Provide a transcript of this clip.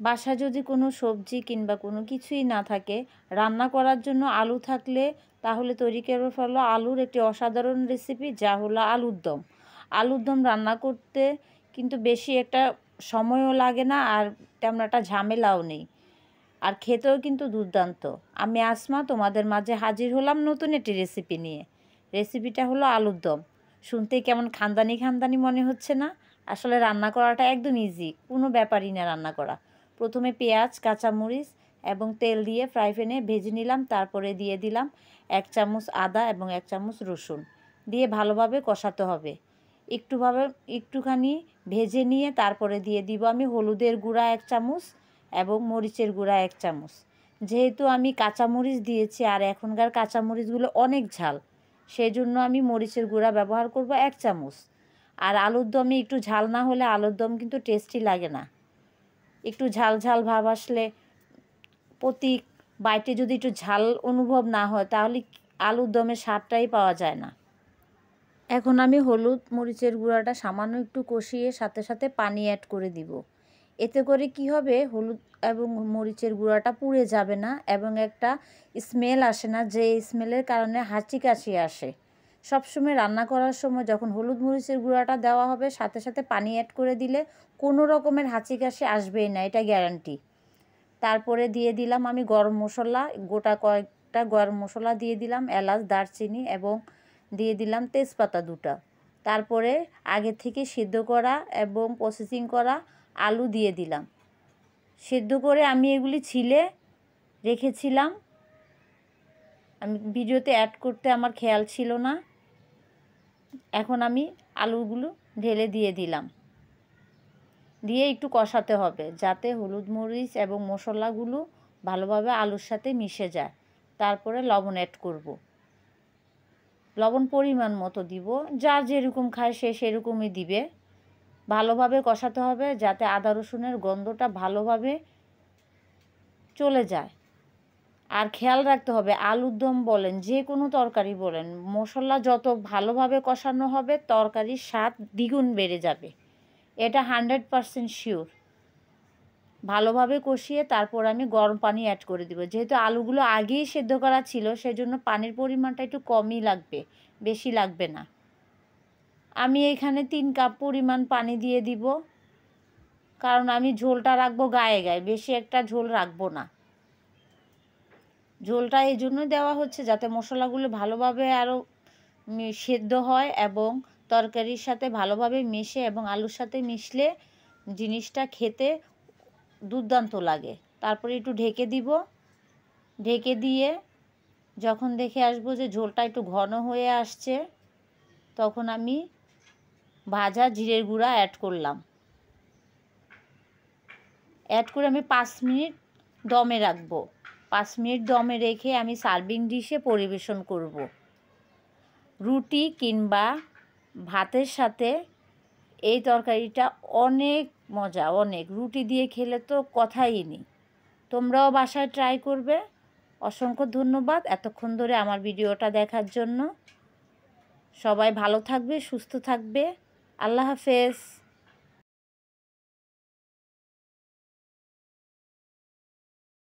বাসায় যদি কোনো সবজি কিংবা কোনো কিছুই না থাকে, রান্না করার জন্য আলু থাকলে তাহলে তৈরি করে ফেলো আলুর একটি অসাধারণ রেসিপি, যা হলো আলুর দম। আলুর দম রান্না করতে কিন্তু বেশি একটা সময়ও লাগে না, আর তেমন একটা ঝামেলাও নেই, আর খেতেও কিন্তু দুর্দান্ত। আমি আসমা তোমাদের মাঝে হাজির হলাম নতুন একটি রেসিপি নিয়ে। রেসিপিটা হলো আলুর দম। শুনতেই কেমন খানদানি খানদানি মনে হচ্ছে না? আসলে রান্না করাটা একদম ইজি, কোনো ব্যাপারই না রান্না করা। প্রথমে পেঁয়াজ, কাঁচামরিচ এবং তেল দিয়ে ফ্রাই প্যানে ভেজে নিলাম। তারপরে দিয়ে দিলাম 1 চামচ আদা এবং 1 চামচ রসুন দিয়ে ভালোভাবে কষাতে হবে। একটুখানি ভেজে নিয়ে তারপরে দিয়ে দিব আমি হলুদের গুঁড়া 1 চামচ এবং মরিচের গুঁড়া 1 চামচ। যেহেতু আমি কাঁচামরিচ দিয়েছি আর এখনকার কাঁচামরিচগুলো অনেক ঝাল, সেই জন্য আমি মরিচের গুঁড়া ব্যবহার করব 1 চামচ। আর আলুর দমে একটু ঝাল না হলে আলুর দম কিন্তু টেস্টি লাগে না। একটু ঝাল ঝাল ভাব আসলে, প্রতি বাইটে যদি একটু ঝাল অনুভব না হয় তাহলে আলুর দমের স্বাদটাই পাওয়া যায় না। এখন আমি হলুদ মরিচের গুঁড়াটা সামান্য একটু কষিয়ে সাথে সাথে পানি অ্যাড করে দিব। এতে করে কি হবে, হলুদ এবং মরিচের গুঁড়াটা পুড়ে যাবে না এবং একটা স্মেল আসে না, যে স্মেলের কারণে হাঁচি কাশি আসে। সবসময় রান্না করার সময় যখন হলুদ মরিচের গুঁড়াটা দেওয়া হবে সাথে সাথে পানি অ্যাড করে দিলে কোনো রকমের হাঁচি কাশি আসবেই না, এটা গ্যারান্টি। তারপরে দিয়ে দিলাম আমি গরম মশলা, গোটা কয়েকটা গরম মশলা দিয়ে দিলাম, এলাচ, দারচিনি এবং দিয়ে দিলাম তেজপাতা 2টা। তারপরে আগে থেকে সিদ্ধ করা এবং প্রসেসিং করা আলু দিয়ে দিলাম। সিদ্ধ করে আমি এগুলি ছিলে রেখেছিলাম, আমি ভিডিওতে অ্যাড করতে আমার খেয়াল ছিল না। এখন আমি আলুগুলো ঢেলে দিয়ে দিলাম, দিয়ে একটু কষাতে হবে যাতে হলুদ মরিচ এবং মশলাগুলো ভালোভাবে আলুর সাথে মিশে যায়। তারপরে লবণ অ্যাড করব, লবণ পরিমাণ মতো দিব, যার যেরকম খায় সে সেরকমই দিবে। ভালোভাবে কষাতে হবে যাতে আদা রসুনের গন্ধটা ভালোভাবে চলে যায়। আর খেয়াল রাখতে হবে আলুর দম বলেন যে কোনো তরকারি বলেন, মশলা যত ভালোভাবে কষানো হবে তরকারির স্বাদ দ্বিগুণ বেড়ে যাবে, এটা 100% শিওর। ভালোভাবে কষিয়ে তারপর আমি গরম পানি অ্যাড করে দিব। যেহেতু আলুগুলো আগেই সেদ্ধ করা ছিল সেজন্য পানির পরিমাণটা একটু কমই লাগবে, বেশি লাগবে না। আমি এখানে 3 কাপ পরিমাণ পানি দিয়ে দিব, কারণ আমি ঝোলটা রাখবো গায়ে গায়ে, বেশি একটা ঝোল রাখবো না। ঝোলটা এই জন্যই দেওয়া হচ্ছে যাতে মশলাগুলো ভালোভাবে আরও সেদ্ধ হয় এবং তরকারির সাথে ভালোভাবে মিশে এবং আলুর সাথে মিশলে জিনিসটা খেতে দুর্দান্ত লাগে। তারপরে একটু ঢেকে দিব, ঢেকে দিয়ে যখন দেখে আসবো যে ঝোলটা একটু ঘন হয়ে আসছে তখন আমি ভাজা জিরের গুঁড়া অ্যাড করলাম। অ্যাড করে আমি 5 মিনিট দমে রাখবো। 5 মিনিট দমে রেখে আমি সার্ভিং ডিশে পরিবেশন করব। রুটি কিংবা ভাতের সাথে এই তরকারিটা অনেক মজা, অনেক। রুটি দিয়ে খেলে তো কথাই নেই। তোমরাও বাসায় ট্রাই করবে। অসংখ্য ধন্যবাদ এতক্ষণ ধরে আমার ভিডিওটা দেখার জন্য। সবাই ভালো থাকবে, সুস্থ থাকবে। আল্লাহ হাফেজ।